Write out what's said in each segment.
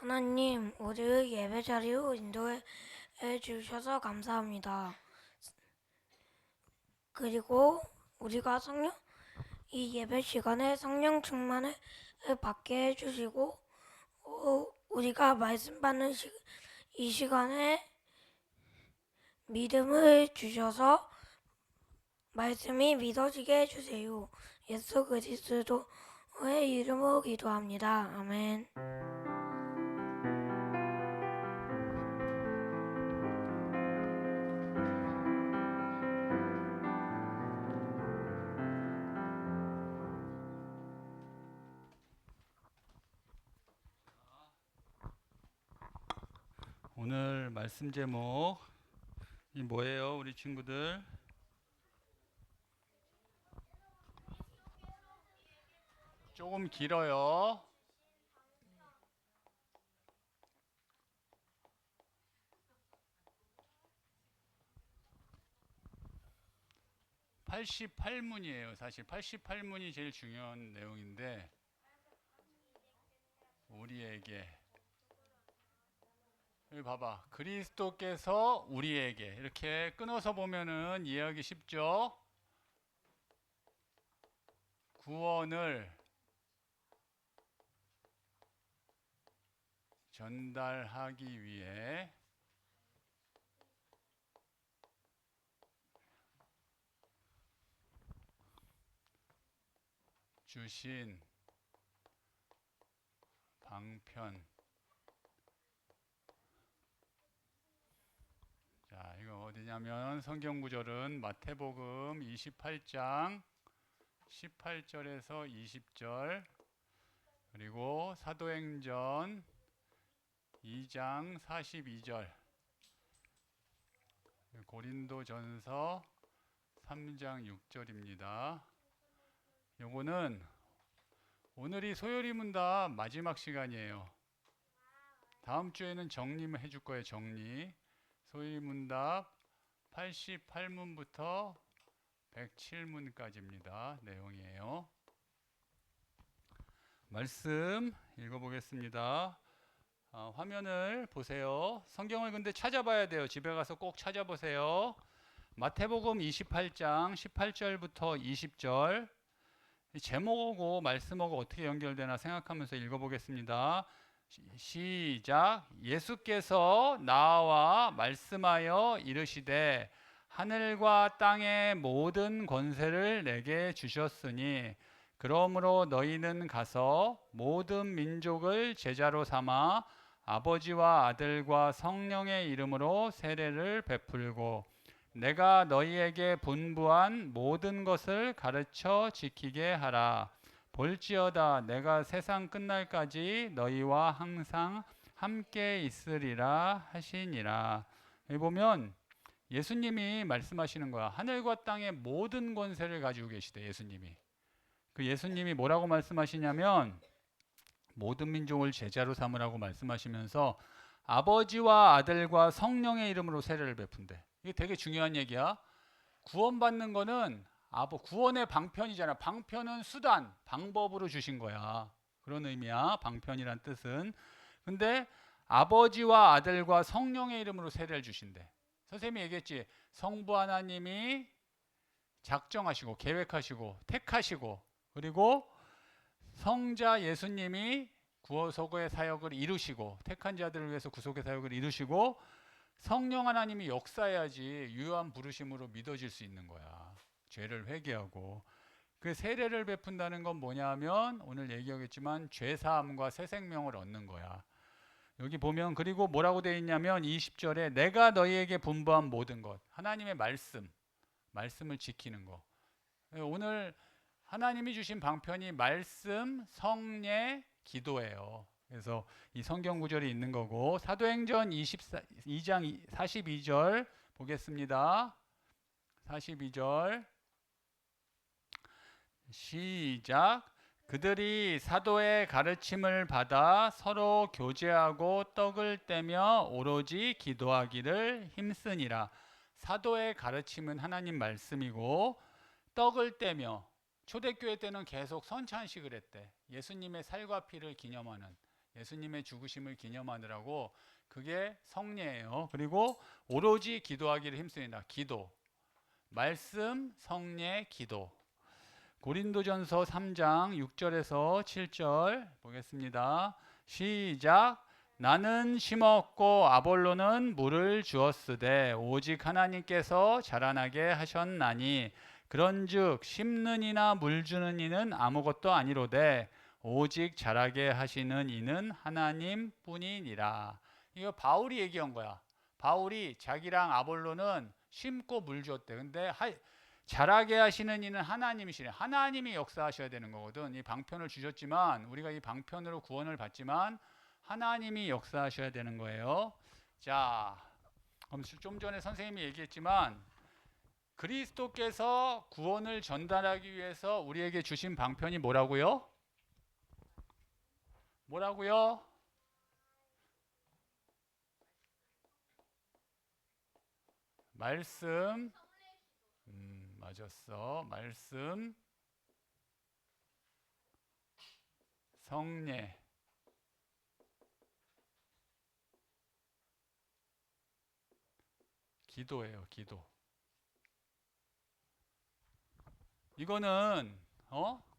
하나님, 우리의 예배 자리로 인도해 주셔서 감사합니다. 그리고 우리가 이 예배 시간에 성령 충만을 받게 해주시고, 우리가 말씀 받는 이 시간에 믿음을 주셔서 말씀이 믿어지게 해주세요. 예수 그리스도의 이름으로 기도합니다. 아멘. 오늘 말씀 제목이 뭐예요, 우리 친구들? 조금 길어요. 88문이에요. 사실 88문이 제일 중요한 내용인데, 우리에게, 여기 봐봐, 그리스도께서 우리에게, 이렇게 끊어서 보면은 이해하기 쉽죠? 구원을 전달하기 위해 주신 방편. 자, 이거 어디냐면 성경 구절은 마태복음 28장 18절에서 20절, 그리고 사도행전 2장 42절, 고린도전서 3장 6절입니다. 요거는 오늘이 소요리 문답 마지막 시간이에요. 다음 주에는 정리를 해줄 거예요. 정리. 소요리 문답 88문부터 107문까지입니다. 내용이에요. 말씀 읽어보겠습니다. 화면을 보세요. 성경을 근데 찾아봐야 돼요. 집에 가서 꼭 찾아보세요. 마태복음 28장 18절부터 20절. 제목하고 말씀하고 어떻게 연결되나 생각하면서 읽어보겠습니다. 시작. 예수께서 나와 말씀하여 이르시되 하늘과 땅의 모든 권세를 내게 주셨으니 그러므로 너희는 가서 모든 민족을 제자로 삼아 아버지와 아들과 성령의 이름으로 세례를 베풀고 내가 너희에게 분부한 모든 것을 가르쳐 지키게 하라. 볼지어다 내가 세상 끝날까지 너희와 항상 함께 있으리라 하시니라. 여기 보면 예수님이 말씀하시는 거야. 하늘과 땅의 모든 권세를 가지고 계시대, 예수님이. 그 예수님이 뭐라고 말씀하시냐면 모든 민족을 제자로 삼으라고 말씀하시면서 아버지와 아들과 성령의 이름으로 세례를 베푼대. 이게 되게 중요한 얘기야. 구원받는 거는 구원의 방편이잖아. 방편은 수단, 방법으로 주신 거야. 그런 의미야. 방편이란 뜻은. 근데 아버지와 아들과 성령의 이름으로 세례를 주신대. 선생님이 얘기했지. 성부 하나님이 작정하시고 계획하시고 택하시고 그리고 성자 예수님이 구속의 사역을 이루시고 택한 자들을 위해서 구속의 사역을 이루시고 성령 하나님이 역사해야지 유효한 부르심으로 믿어질 수 있는 거야. 죄를 회개하고. 그 세례를 베푼다는 건 뭐냐면 오늘 얘기하겠지만 죄사함과 새 생명을 얻는 거야. 여기 보면 그리고 뭐라고 되어 있냐면 20절에 내가 너희에게 분부한 모든 것, 하나님의 말씀을 지키는 거. 오늘 하나님이 주신 방편이 말씀, 성례, 기도예요. 그래서 이 성경 구절이 있는 거고 사도행전 2장 42절 보겠습니다. 42절 시작. 그들이 사도의 가르침을 받아 서로 교제하고 떡을 떼며 오로지 기도하기를 힘쓰니라. 사도의 가르침은 하나님 말씀이고 떡을 떼며 초대교회 때는 계속 선찬식을 했대. 예수님의 살과 피를 기념하는 예수님의 죽으심을 기념하느라고. 그게 성례예요. 그리고 오로지 기도하기를 힘씁니다. 기도, 말씀, 성례, 기도. 고린도전서 3장 6절에서 7절 보겠습니다. 시작. 나는 심었고 아볼로는 물을 주었으되 오직 하나님께서 자라나게 하셨나니 그런즉 심는 이나 물 주는 이는 아무것도 아니로되 오직 자라게 하시는 이는 하나님뿐이니라. 이거 바울이 얘기한 거야. 바울이 자기랑 아볼로는 심고 물 주었대. 근데 자라게 하시는 이는 하나님이시네. 하나님이 역사하셔야 되는 거거든. 이 방편을 주셨지만 우리가 이 방편으로 구원을 받지만 하나님이 역사하셔야 되는 거예요. 자, 그럼 좀 전에 선생님이 얘기했지만 그리스도께서 구원을 전달하기 위해서 우리에게 주신 방편이 뭐라고요? 뭐라고요? 말씀. 맞았어. 말씀, 성례, 기도예요. 기도. 이거는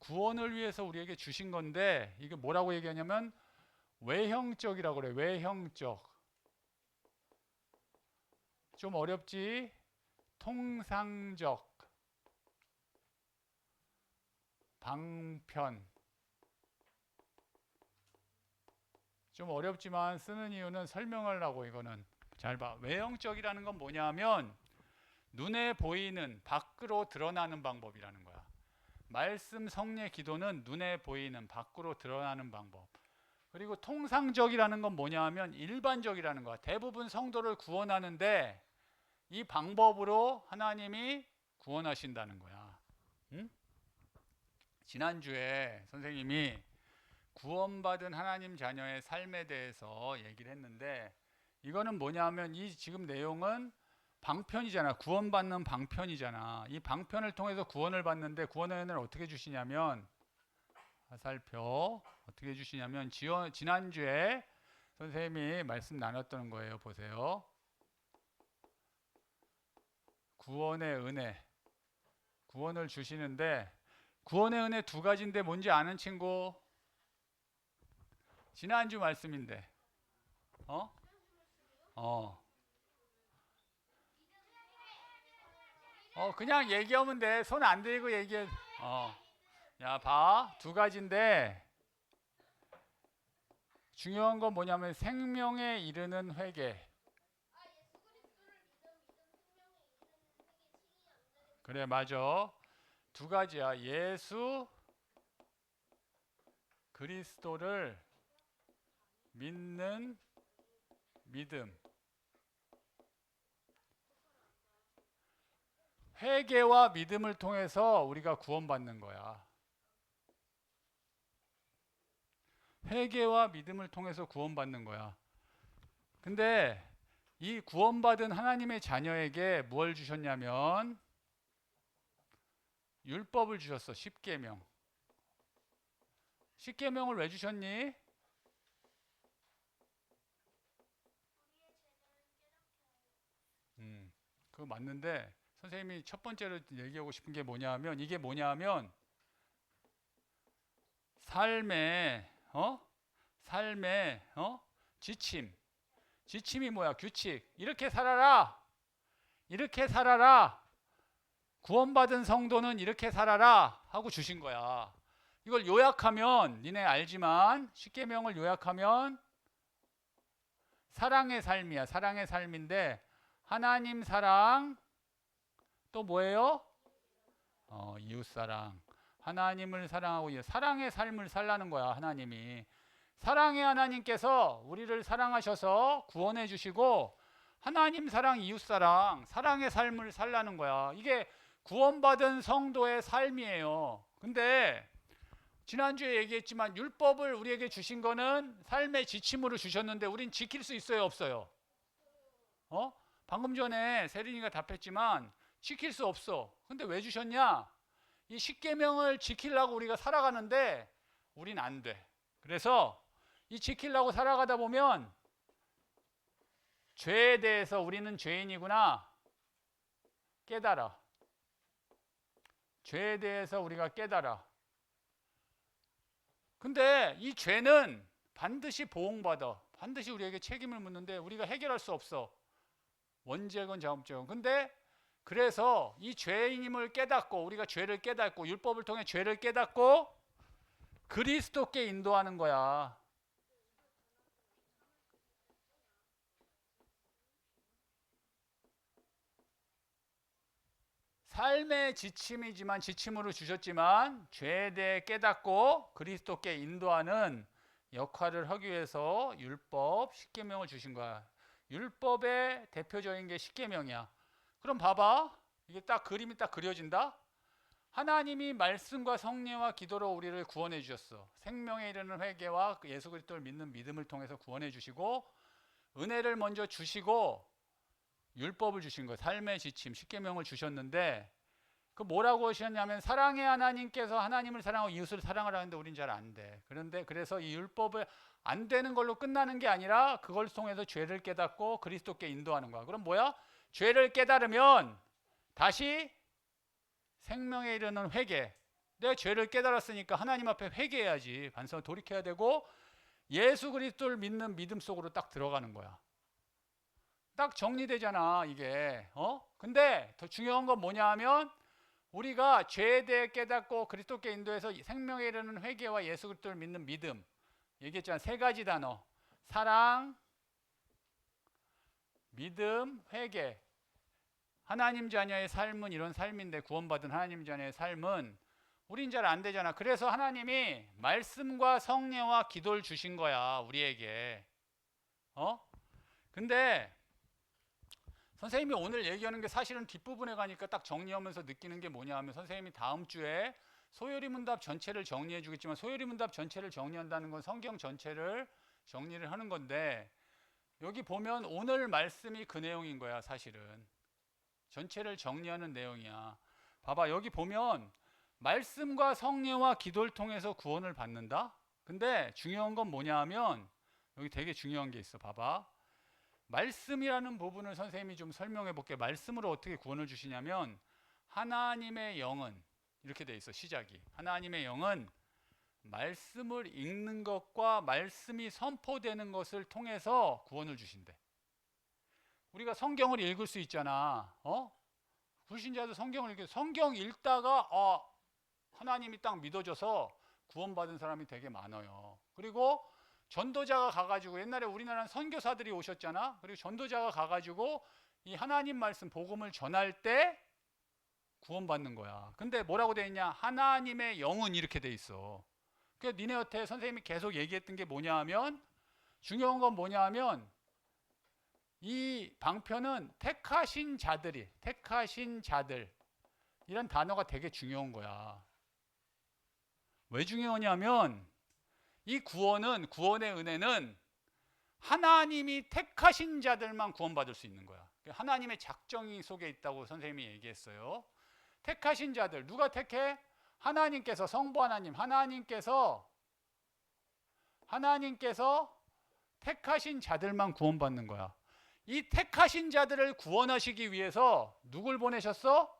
구원을 위해서 우리에게 주신 건데 이게 뭐라고 얘기하냐면 외형적이라고 그래. 외형적. 좀 어렵지? 통상적, 방편. 좀 어렵지만 쓰는 이유는 설명하려고. 이거는 잘 봐. 외형적이라는 건 뭐냐면 눈에 보이는, 밖으로 드러나는 방법이라는 거야. 말씀, 성례, 기도는 눈에 보이는, 밖으로 드러나는 방법. 그리고 통상적이라는 건 뭐냐면 일반적이라는 거야. 대부분 성도를 구원하는데 이 방법으로 하나님이 구원하신다는 거야. 응? 지난주에 선생님이 구원받은 하나님 자녀의 삶에 대해서 얘기를 했는데 이거는 뭐냐면 이 지금 내용은 방편이잖아. 구원받는 방편이잖아. 이 방편을 통해서 구원을 받는데 구원의 은혜를 어떻게 주시냐면 화살표 어떻게 주시냐면 지난주에 선생님이 말씀 나눴던 거예요. 보세요. 구원의 은혜, 구원을 주시는데 구원의 은혜 두 가지인데 뭔지 아는 친구? 지난주 말씀인데 그냥 얘기하면 돼. 손 안 들고 얘기해. 야, 봐. 두 가지인데 중요한 건 뭐냐면 생명에 이르는 회개. 그래, 맞아. 두 가지야. 예수 그리스도를 믿는 믿음. 회개와 믿음을 통해서 우리가 구원받는 거야. 회개와 믿음을 통해서 구원받는 거야. 근데 이 구원받은 하나님의 자녀에게 뭘 주셨냐면 율법을 주셨어. 십계명. 십계명을 왜 주셨니? 그거 맞는데 선생님이 첫 번째로 얘기하고 싶은 게 뭐냐면 이게 뭐냐면 삶의 지침. 지침이 뭐야? 규칙. 이렇게 살아라. 이렇게 살아라. 구원받은 성도는 이렇게 살아라 하고 주신 거야. 이걸 요약하면 니네 알지만 십계명을 요약하면 사랑의 삶이야. 사랑의 삶인데 하나님 사랑 또 뭐예요? 이웃 사랑. 하나님을 사랑하고 사랑의 삶을 살라는 거야. 하나님이. 사랑의 하나님께서 우리를 사랑하셔서 구원해 주시고 하나님 사랑, 이웃 사랑, 사랑의 삶을 살라는 거야. 이게 구원받은 성도의 삶이에요. 근데 지난주에 얘기했지만 율법을 우리에게 주신 거는 삶의 지침으로 주셨는데 우린 지킬 수 있어요, 없어요? 방금 전에 세린이가 답했지만 지킬 수 없어. 근데 왜 주셨냐? 이 십계명을 지키려고 우리가 살아가는데 우린 안 돼. 그래서 이 지키려고 살아가다 보면 죄에 대해서 우리는 죄인이구나 깨달아. 죄에 대해서 우리가 깨달아. 근데 이 죄는 반드시 보응받아. 반드시 우리에게 책임을 묻는데 우리가 해결할 수 없어. 원죄건 자업죄건. 근데 그래서 이 죄인임을 깨닫고 우리가 죄를 깨닫고 율법을 통해 죄를 깨닫고 그리스도께 인도하는 거야. 삶의 지침이지만 지침으로 주셨지만 죄에 대해 깨닫고 그리스도께 인도하는 역할을 하기 위해서 율법, 십계명을 주신 거야. 율법의 대표적인 게 십계명이야. 그럼 봐봐. 이게 딱 그림이 딱 그려진다. 하나님이 말씀과 성례와 기도로 우리를 구원해 주셨어. 생명에 이르는 회개와 예수 그리스도를 믿는 믿음을 통해서 구원해 주시고 은혜를 먼저 주시고 율법을 주신 거예요. 삶의 지침, 십계명을 주셨는데 그 뭐라고 하셨냐면 사랑의 하나님께서 하나님을 사랑하고 이웃을 사랑하라는데 우린 잘 안 돼. 그런데 그래서 이 율법을 안 되는 걸로 끝나는 게 아니라 그걸 통해서 죄를 깨닫고 그리스도께 인도하는 거야. 그럼 뭐야? 죄를 깨달으면 다시 생명에 이르는 회개. 내가 죄를 깨달았으니까 하나님 앞에 회개해야지. 반성을 돌이켜야 되고 예수 그리스도를 믿는 믿음 속으로 딱 들어가는 거야. 딱 정리되잖아 이게. 근데 더 중요한 건 뭐냐 하면 우리가 죄에 대해 깨닫고 그리스도께 인도해서 생명에 이르는 회개와 예수 그리스도를 믿는 믿음. 얘기했잖아. 세 가지 단어. 사랑, 믿음, 회개. 하나님 자녀의 삶은 이런 삶인데 구원받은 하나님 자녀의 삶은 우린 잘 안 되잖아. 그래서 하나님이 말씀과 성례와 기도를 주신 거야 우리에게. 근데 선생님이 오늘 얘기하는 게 사실은 뒷부분에 가니까 딱 정리하면서 느끼는 게 뭐냐 하면 선생님이 다음 주에 소요리 문답 전체를 정리해 주겠지만 소요리 문답 전체를 정리한다는 건 성경 전체를 정리를 하는 건데 여기 보면 오늘 말씀이 그 내용인 거야. 사실은 전체를 정리하는 내용이야. 봐봐 여기 보면 말씀과 성례와 기도를 통해서 구원을 받는다. 근데 중요한 건 뭐냐 하면 여기 되게 중요한 게 있어. 봐봐 말씀이라는 부분을 선생님이 좀 설명해 볼게. 말씀으로 어떻게 구원을 주시냐면 하나님의 영은 이렇게 돼 있어. 시작이 하나님의 영은 말씀을 읽는 것과 말씀이 선포되는 것을 통해서 구원을 주신대. 우리가 성경을 읽을 수 있잖아. 불신자도 성경을 읽고 성경 읽다가 하나님이 딱 믿어져서 구원받은 사람이 되게 많아요. 그리고 전도자가 가가지고 옛날에 우리나라는 선교사들이 오셨잖아. 그리고 전도자가 가가지고 이 하나님 말씀 복음을 전할 때 구원받는 거야. 근데 뭐라고 돼 있냐? 하나님의 영은 이렇게 돼 있어. 그래서 니네한테 선생님이 계속 얘기했던 게 뭐냐 하면 중요한 건 뭐냐 하면 이 방편은 택하신 자들 이런 단어가 되게 중요한 거야. 왜 중요하냐면 이 구원의 은혜는 하나님이 택하신 자들만 구원받을 수 있는 거야. 하나님의 작정이 속에 있다고 선생님이 얘기했어요. 택하신 자들, 누가 택해? 하나님께서, 성부 하나님, 하나님께서 택하신 자들만 구원받는 거야. 이 택하신 자들을 구원하시기 위해서 누굴 보내셨어?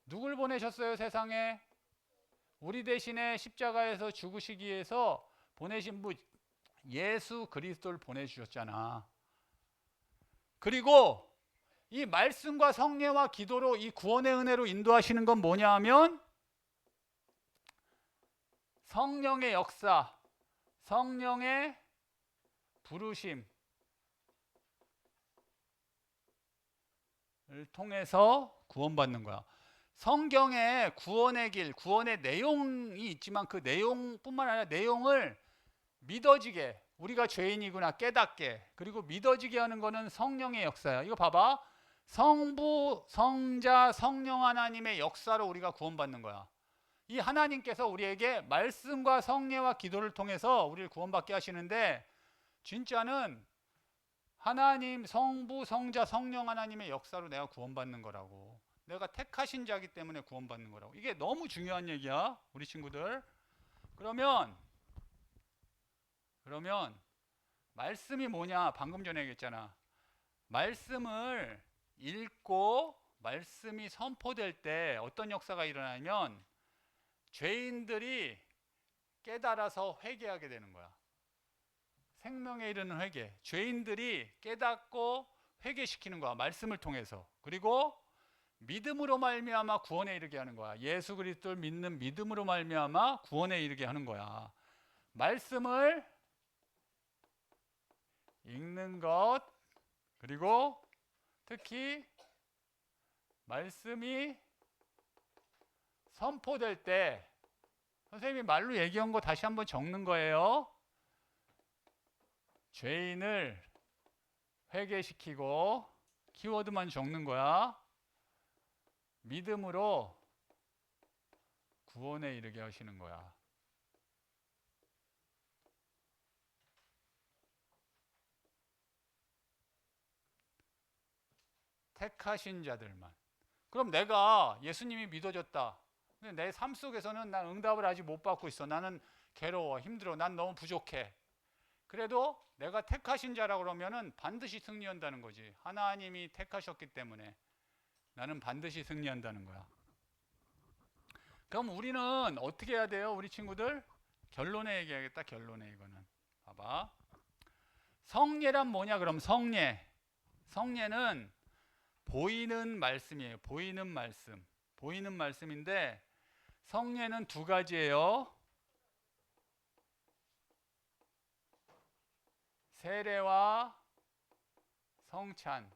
누굴 보내셨어요, 세상에? 우리 대신에 십자가에서 죽으시기 위해서 보내신 분 예수 그리스도를 보내주셨잖아. 그리고 이 말씀과 성례와 기도로 이 구원의 은혜로 인도하시는 건 뭐냐 하면 성령의 역사, 성령의 부르심을 통해서 구원받는 거야. 성경에 구원의 길, 구원의 내용이 있지만 그 내용뿐만 아니라 내용을 믿어지게 우리가 죄인이구나 깨닫게 그리고 믿어지게 하는 거는 성령의 역사야. 이거 봐봐. 성부, 성자, 성령 하나님의 역사로 우리가 구원받는 거야. 이 하나님께서 우리에게 말씀과 성례와 기도를 통해서 우리를 구원받게 하시는데 진짜는 하나님, 성부, 성자, 성령 하나님의 역사로 내가 구원받는 거라고. 내가 택하신 자이기 때문에 구원받는 거라고. 이게 너무 중요한 얘기야 우리 친구들. 그러면 그러면 말씀이 뭐냐? 방금 전에 얘기했잖아. 말씀을 읽고 말씀이 선포될 때 어떤 역사가 일어나면 죄인들이 깨달아서 회개하게 되는 거야. 생명에 이르는 회개. 죄인들이 깨닫고 회개시키는 거야. 말씀을 통해서. 그리고 믿음으로 말미암아 구원에 이르게 하는 거야. 예수 그리스도를 믿는 믿음으로 말미암아 구원에 이르게 하는 거야. 말씀을 읽는 것, 그리고 특히 말씀이 선포될 때 선생님이 말로 얘기한 거 다시 한번 적는 거예요. 죄인을 회개시키고 키워드만 적는 거야. 믿음으로 구원에 이르게 하시는 거야. 택하신 자들만. 그럼 내가 예수님이 믿어졌다. 근데 내 삶 속에서는 난 응답을 아직 못 받고 있어. 나는 괴로워, 힘들어, 난 너무 부족해. 그래도 내가 택하신 자라 그러면은 반드시 승리한다는 거지. 하나님이 택하셨기 때문에 나는 반드시 승리한다는 거야. 그럼 우리는 어떻게 해야 돼요? 우리 친구들? 결론에 얘기하겠다. 결론에 이거는. 봐봐. 성례란 뭐냐? 그럼 성례. 성례는 보이는 말씀이에요. 보이는 말씀. 보이는 말씀인데 성례는 두 가지예요. 세례와 성찬.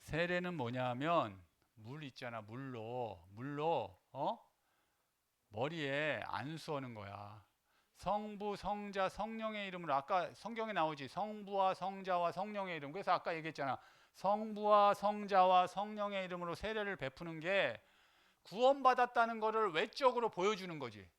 세례는 뭐냐 하면 물 있잖아. 물로 머리에 안수하는 거야. 성부, 성자, 성령의 이름으로. 아까 성경에 나오지. 성부와 성자와 성령의 이름. 그래서 아까 얘기했잖아. 성부와 성자와 성령의 이름으로 세례를 베푸는 게 구원받았다는 것을 외적으로 보여주는 거지.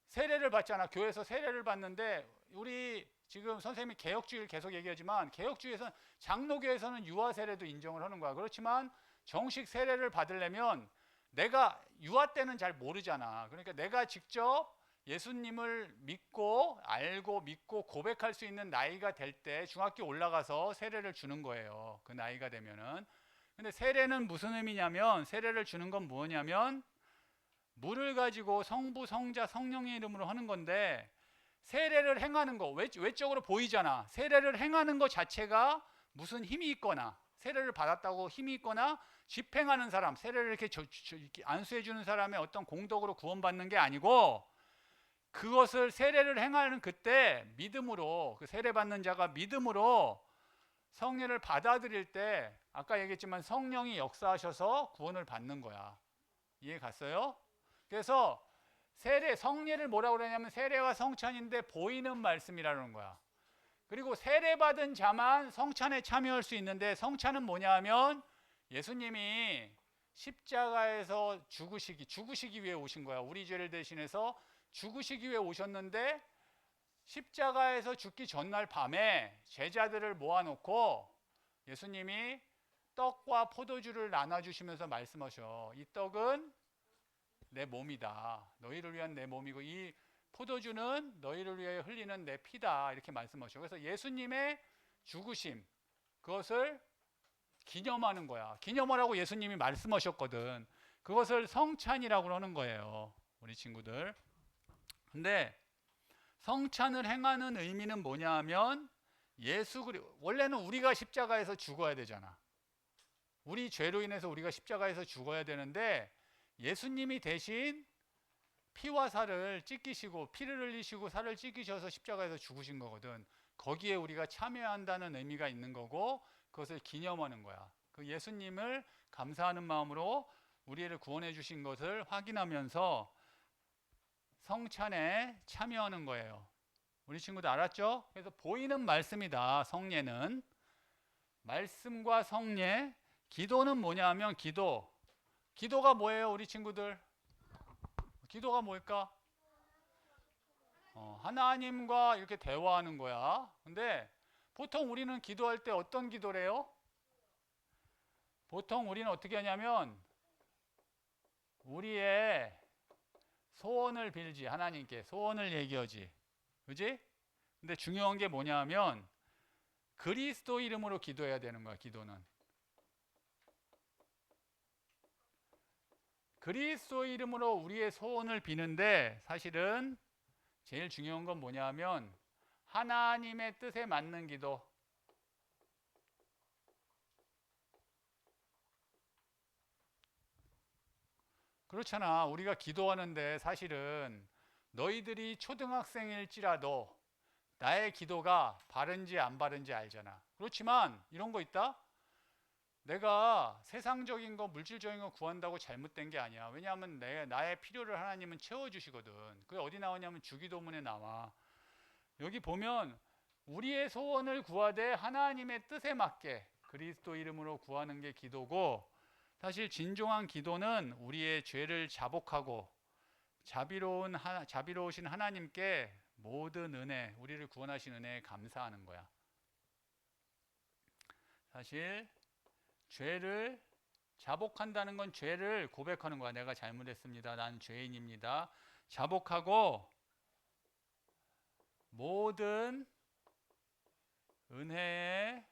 세례를 받잖아. 교회에서 세례를 받는데 우리 지금 선생님이 개혁주의를 계속 얘기하지만 개혁주의에서는 장로교에서는 유아 세례도 인정을 하는 거야. 그렇지만 정식 세례를 받으려면 내가 유아 때는 잘 모르잖아. 그러니까 내가 직접 예수님을 믿고 알고 믿고 고백할 수 있는 나이가 될 때 중학교 올라가서 세례를 주는 거예요. 그 나이가 되면은. 근데 세례는 무슨 의미냐면 세례를 주는 건 뭐냐면 물을 가지고 성부, 성자, 성령의 이름으로 하는 건데 세례를 행하는 거 외적으로 보이잖아. 세례를 행하는 것 자체가 무슨 힘이 있거나 세례를 받았다고 힘이 있거나 집행하는 사람, 세례를 이렇게 안수해 주는 사람의 어떤 공덕으로 구원받는 게 아니고 그것을 세례를 행하는 그때 믿음으로 그 세례 받는 자가 믿음으로 성례를 받아들일 때 아까 얘기했지만 성령이 역사하셔서 구원을 받는 거야. 이해 갔어요? 그래서 성례를 뭐라고 그러냐면 세례와 성찬인데 보이는 말씀이라는 거야. 그리고 세례 받은 자만 성찬에 참여할 수 있는데 성찬은 뭐냐 하면 예수님이 십자가에서 죽으시기 위해 오신 거야. 우리 죄를 대신해서 죽으시기 위해 오셨는데 십자가에서 죽기 전날 밤에 제자들을 모아놓고 예수님이 떡과 포도주를 나눠주시면서 말씀하셔. 이 떡은 내 몸이다. 너희를 위한 내 몸이고 이 포도주는 너희를 위해 흘리는 내 피다. 이렇게 말씀하셔. 그래서 예수님의 죽으심 그것을 기념하는 거야. 기념하라고 예수님이 말씀하셨거든. 그것을 성찬이라고 하는 거예요. 우리 친구들. 근데 성찬을 행하는 의미는 뭐냐 하면 원래는 우리가 십자가에서 죽어야 되잖아. 우리 죄로 인해서 우리가 십자가에서 죽어야 되는데 예수님이 대신 피와 살을 찢기시고 피를 흘리시고 살을 찢기셔서 십자가에서 죽으신 거거든. 거기에 우리가 참여한다는 의미가 있는 거고 그것을 기념하는 거야. 그 예수님을 감사하는 마음으로 우리를 구원해 주신 것을 확인하면서 성찬에 참여하는 거예요. 우리 친구들 알았죠? 그래서 보이는 말씀이다. 성례는 말씀과 성례. 기도는 뭐냐 하면 기도가 뭐예요? 우리 친구들 기도가 뭘까? 하나님과 이렇게 대화하는 거야. 근데 보통 우리는 기도할 때 어떤 기도를 해요? 보통 우리는 어떻게 하냐면 우리의 소원을 빌지. 하나님께 소원을 얘기하지. 그지? 근데 중요한 게 뭐냐면 그리스도 이름으로 기도해야 되는 거야. 기도는 그리스도 이름으로 우리의 소원을 비는데 사실은 제일 중요한 건 뭐냐면 하나님의 뜻에 맞는 기도. 그렇잖아. 우리가 기도하는데 사실은 너희들이 초등학생일지라도 나의 기도가 바른지 안 바른지 알잖아. 그렇지만 이런 거 있다? 내가 세상적인 거, 물질적인 거 구한다고 잘못된 게 아니야. 왜냐하면 나의 필요를 하나님은 채워주시거든. 그게 어디 나오냐면 주기도문에 나와. 여기 보면 우리의 소원을 구하되 하나님의 뜻에 맞게 그리스도 이름으로 구하는 게 기도고, 사실 진정한 기도는 우리의 죄를 자복하고 자비로우신 하나님께 모든 은혜, 우리를 구원하신 은혜에 감사하는 거야. 사실 죄를 자복한다는 건 죄를 고백하는 거야. 내가 잘못했습니다. 난 죄인입니다. 자복하고 모든 은혜에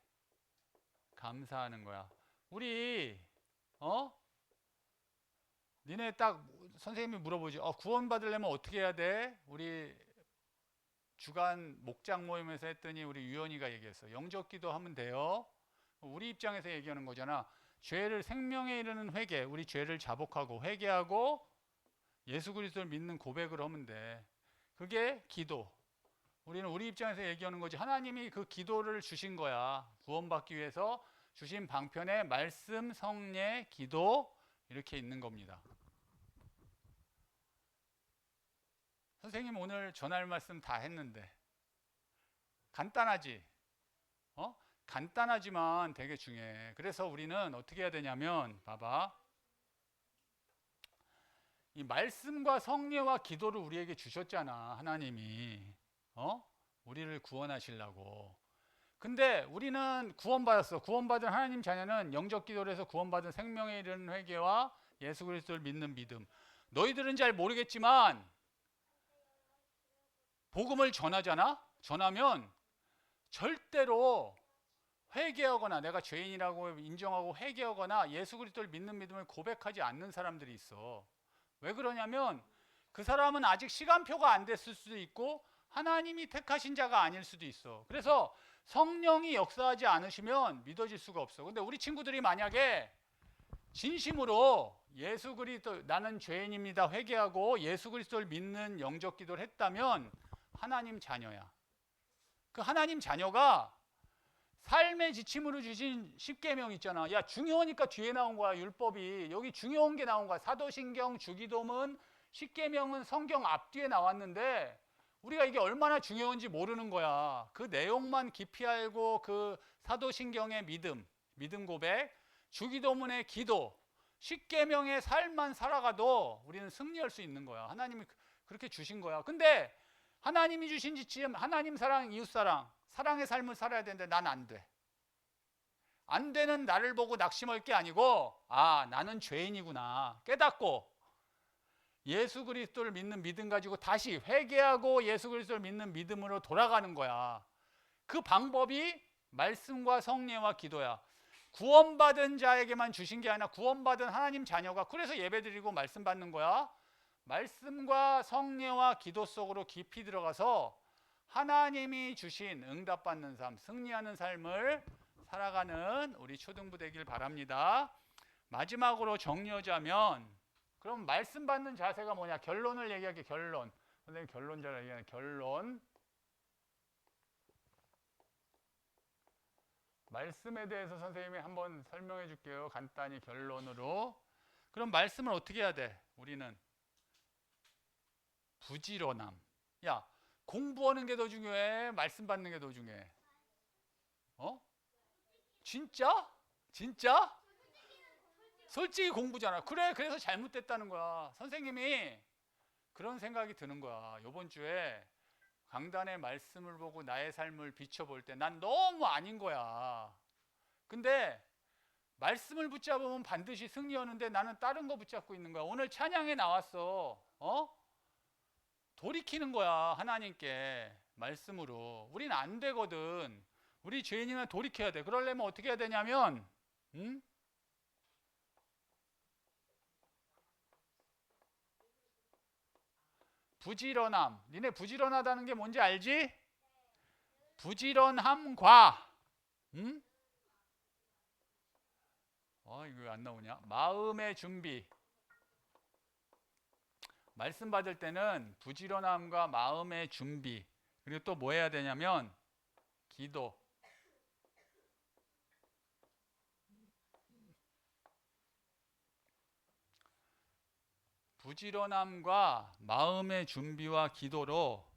감사하는 거야. 우리 니네 딱 선생님이 물어보지. 구원 받으려면 어떻게 해야 돼? 우리 주간 목장 모임에서 했더니 우리 유연이가 얘기했어. 영접기도 하면 돼요. 우리 입장에서 얘기하는 거잖아. 죄를 생명에 이르는 회개, 우리 죄를 자복하고 회개하고 예수 그리스도를 믿는 고백을 하면 돼. 그게 기도. 우리는 우리 입장에서 얘기하는 거지. 하나님이 그 기도를 주신 거야. 구원받기 위해서 주신 방편에 말씀, 성례, 기도 이렇게 있는 겁니다. 선생님 오늘 전할 말씀 다 했는데 간단하지? 간단하지만 되게 중요해. 그래서 우리는 어떻게 해야 되냐면 봐봐. 이 말씀과 성례와 기도를 우리에게 주셨잖아. 하나님이 우리를 구원하시려고. 근데 우리는 구원받았어. 구원받은 하나님 자녀는 영적 기도를 해서 구원받은 생명에 이르는 회개와 예수 그리스도를 믿는 믿음. 너희들은 잘 모르겠지만 복음을 전하잖아. 전하면 절대로 회개하거나 내가 죄인이라고 인정하고 회개하거나 예수 그리스도를 믿는 믿음을 고백하지 않는 사람들이 있어. 왜 그러냐면 그 사람은 아직 시간표가 안 됐을 수도 있고 하나님이 택하신 자가 아닐 수도 있어. 그래서 성령이 역사하지 않으시면 믿어질 수가 없어. 근데 우리 친구들이 만약에 진심으로 예수 그리스도, 나는 죄인입니다 회개하고 예수 그리스도를 믿는 영적 기도를 했다면 하나님 자녀야. 그 하나님 자녀가 삶의 지침으로 주신 십계명 있잖아. 야, 중요하니까 뒤에 나온 거야. 율법이 여기 중요한 게 나온 거야. 사도신경, 주기도문, 십계명은 성경 앞뒤에 나왔는데 우리가 이게 얼마나 중요한지 모르는 거야. 그 내용만 깊이 알고 그 사도신경의 믿음 고백, 주기도문의 기도, 십계명의 삶만 살아가도 우리는 승리할 수 있는 거야. 하나님이 그렇게 주신 거야. 근데 하나님이 주신 지침, 하나님 사랑, 이웃 사랑, 사랑의 삶을 살아야 되는데 난 안 돼. 안 되는 나를 보고 낙심할 게 아니고 나는 죄인이구나 깨닫고 예수 그리스도를 믿는 믿음 가지고 다시 회개하고 예수 그리스도를 믿는 믿음으로 돌아가는 거야. 그 방법이 말씀과 성례와 기도야. 구원받은 자에게만 주신 게 아니라 구원받은 하나님 자녀가 그래서 예배드리고 말씀 받는 거야. 말씀과 성례와 기도 속으로 깊이 들어가서 하나님이 주신 응답받는 삶, 승리하는 삶을 살아가는 우리 초등부 되길 바랍니다. 마지막으로 정리하자면 그럼 말씀 받는 자세가 뭐냐? 결론을 얘기할게. 결론. 선생님 결론 잘 얘기하는 결론. 말씀에 대해서 선생님이 한번 설명해 줄게요. 간단히 결론으로. 그럼 말씀을 어떻게 해야 돼? 우리는 부지런함. 야, 공부하는 게 더 중요해? 말씀 받는 게 더 중요해? 진짜? 진짜? 솔직히 공부잖아. 그래, 그래서 잘못됐다는 거야. 선생님이 그런 생각이 드는 거야. 이번 주에 강단의 말씀을 보고 나의 삶을 비춰볼 때 난 너무 아닌 거야. 근데 말씀을 붙잡으면 반드시 승리하는데 나는 다른 거 붙잡고 있는 거야. 오늘 찬양에 나왔어. 돌이키는 거야. 하나님께 말씀으로. 우린 안 되거든. 우리 죄인이면 돌이켜야 돼. 그러려면 어떻게 해야 되냐면 응? 부지런함. 니네 부지런하다는 게 뭔지 알지? 부지런함과 응? 이거 왜 안 나오냐? 마음의 준비. 말씀 받을 때는 부지런함과 마음의 준비. 그리고 또 뭐 해야 되냐면 기도. 부지런함과 마음의 준비와 기도로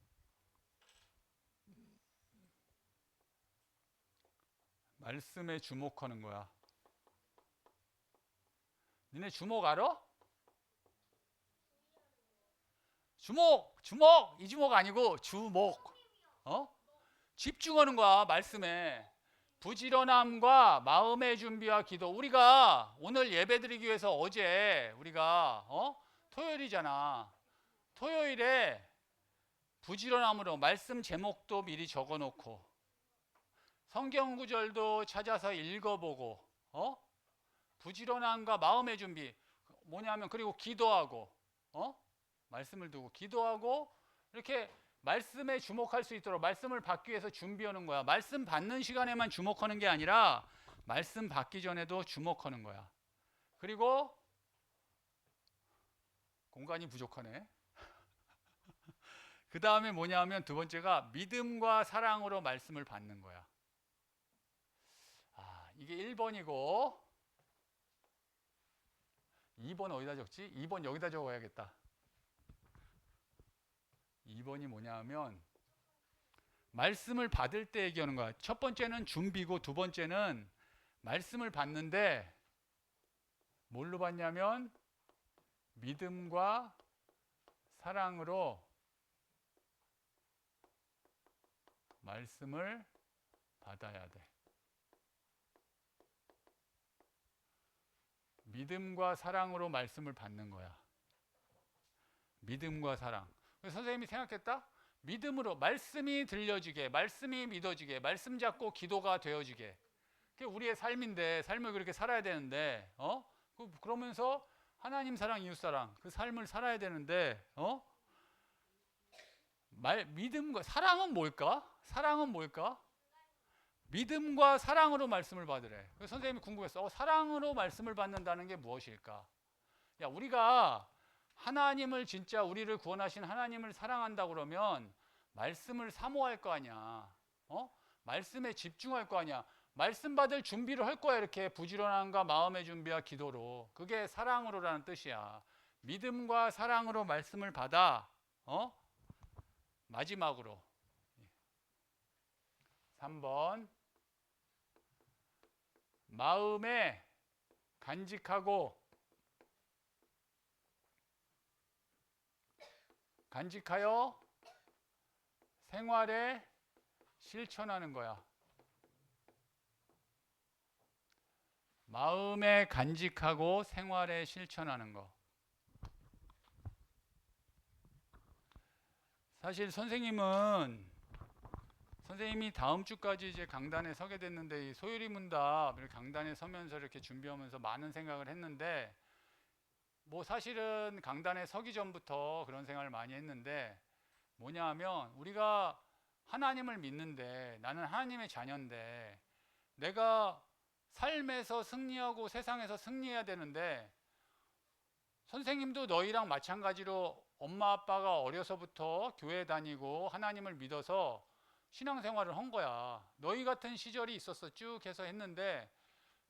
말씀에 주목하는 거야. 니네 주목 알아? 주목! 이 주목 아니고 주목. 집중하는 거야, 말씀에. 부지런함과 마음의 준비와 기도. 우리가 오늘 예배드리기 위해서 어제 우리가 토요일이잖아. 토요일에 부지런함으로 말씀 제목도 미리 적어놓고 성경 구절도 찾아서 읽어보고 부지런함과 마음의 준비 뭐냐면 그리고 기도하고 말씀을 두고 기도하고 이렇게 말씀에 주목할 수 있도록 말씀을 받기 위해서 준비하는 거야. 말씀 받는 시간에만 주목하는 게 아니라 말씀 받기 전에도 주목하는 거야. 그리고 공간이 부족하네. 그 다음에 뭐냐면 두 번째가 믿음과 사랑으로 말씀을 받는 거야. 이게 1번이고 2번 어디다 적지? 2번 여기다 적어야겠다. 2번이 뭐냐 하면 말씀을 받을 때 얘기하는 거야. 첫 번째는 준비고 두 번째는 말씀을 받는데 뭘로 받냐면 믿음과 사랑으로 말씀을 받아야 돼. 믿음과 사랑으로 말씀을 받는 거야. 믿음과 사랑. 그래서 선생님이 생각했다. 믿음으로 말씀이 들려지게, 말씀이 믿어지게, 말씀 잡고 기도가 되어지게. 그게 우리의 삶인데 삶을 그렇게 살아야 되는데, 그러면서 하나님 사랑, 이웃 사랑 그 삶을 살아야 되는데, 믿음과 사랑은 뭘까? 사랑은 뭘까? 믿음과 사랑으로 말씀을 받으래. 그래서 선생님이 궁금했어. 사랑으로 말씀을 받는다는 게 무엇일까? 야, 우리가 하나님을 진짜 우리를 구원하신 하나님을 사랑한다 그러면 말씀을 사모할 거 아니야. 말씀에 집중할 거 아니야. 말씀 받을 준비를 할 거야. 이렇게 부지런함과 마음의 준비와 기도로. 그게 사랑으로라는 뜻이야. 믿음과 사랑으로 말씀을 받아. 마지막으로 3번 마음에 간직하여 생활에 실천하는 거야. 마음에 간직하고 생활에 실천하는 거. 사실 선생님이 다음 주까지 이제 강단에 서게 됐는데 이 소율이 문답 강단에 서면서 이렇게 준비하면서 많은 생각을 했는데 뭐 사실은 강단에 서기 전부터 그런 생각을 많이 했는데 뭐냐 하면 우리가 하나님을 믿는데 나는 하나님의 자녀인데 내가 삶에서 승리하고 세상에서 승리해야 되는데 선생님도 너희랑 마찬가지로 엄마 아빠가 어려서부터 교회 다니고 하나님을 믿어서 신앙생활을 한 거야. 너희 같은 시절이 있었어. 쭉 해서 했는데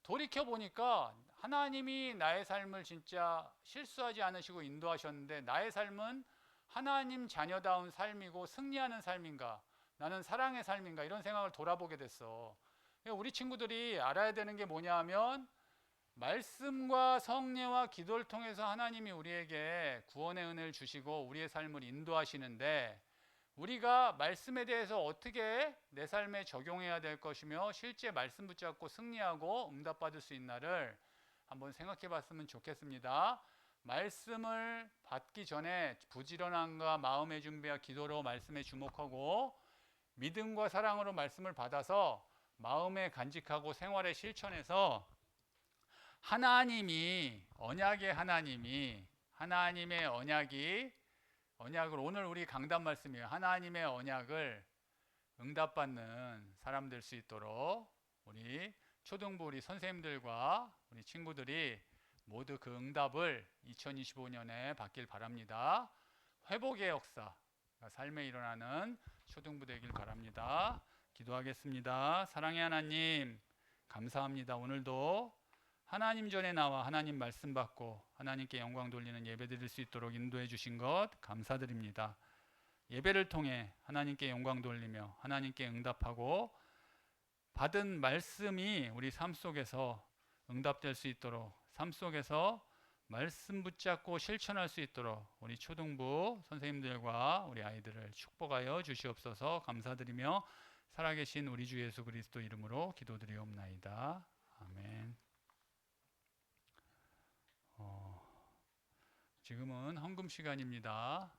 돌이켜보니까 하나님이 나의 삶을 진짜 실수하지 않으시고 인도하셨는데 나의 삶은 하나님 자녀다운 삶이고 승리하는 삶인가 나는 사랑의 삶인가 이런 생각을 돌아보게 됐어. 우리 친구들이 알아야 되는 게 뭐냐 하면 말씀과 성례와 기도를 통해서 하나님이 우리에게 구원의 은혜를 주시고 우리의 삶을 인도하시는데 우리가 말씀에 대해서 어떻게 내 삶에 적용해야 될 것이며 실제 말씀 붙잡고 승리하고 응답받을 수 있나를 한번 생각해 봤으면 좋겠습니다. 말씀을 받기 전에 부지런함과 마음의 준비와 기도로 말씀에 주목하고 믿음과 사랑으로 말씀을 받아서 마음에 간직하고 생활에 실천해서 하나님의 언약을 오늘 우리 강단 말씀이에요. 하나님의 언약을 응답받는 사람 될 수 있도록 우리 초등부 우리 선생님들과 우리 친구들이 모두 그 응답을 2025년에 받길 바랍니다. 회복의 역사, 삶에 일어나는 초등부 되길 바랍니다. 기도하겠습니다. 사랑의 하나님, 감사합니다. 오늘도 하나님 전에 나와 하나님 말씀 받고 하나님께 영광 돌리는 예배 드릴 수 있도록 인도해 주신 것 감사드립니다. 예배를 통해 하나님께 영광 돌리며 하나님께 응답하고 받은 말씀이 우리 삶 속에서 응답될 수 있도록, 삶 속에서 말씀 붙잡고 실천할 수 있도록 우리 초등부 선생님들과 우리 아이들을 축복하여 주시옵소서. 감사드리며 살아계신 우리 주 예수 그리스도 이름으로 기도드리옵나이다. 아멘. 지금은 헌금 시간입니다.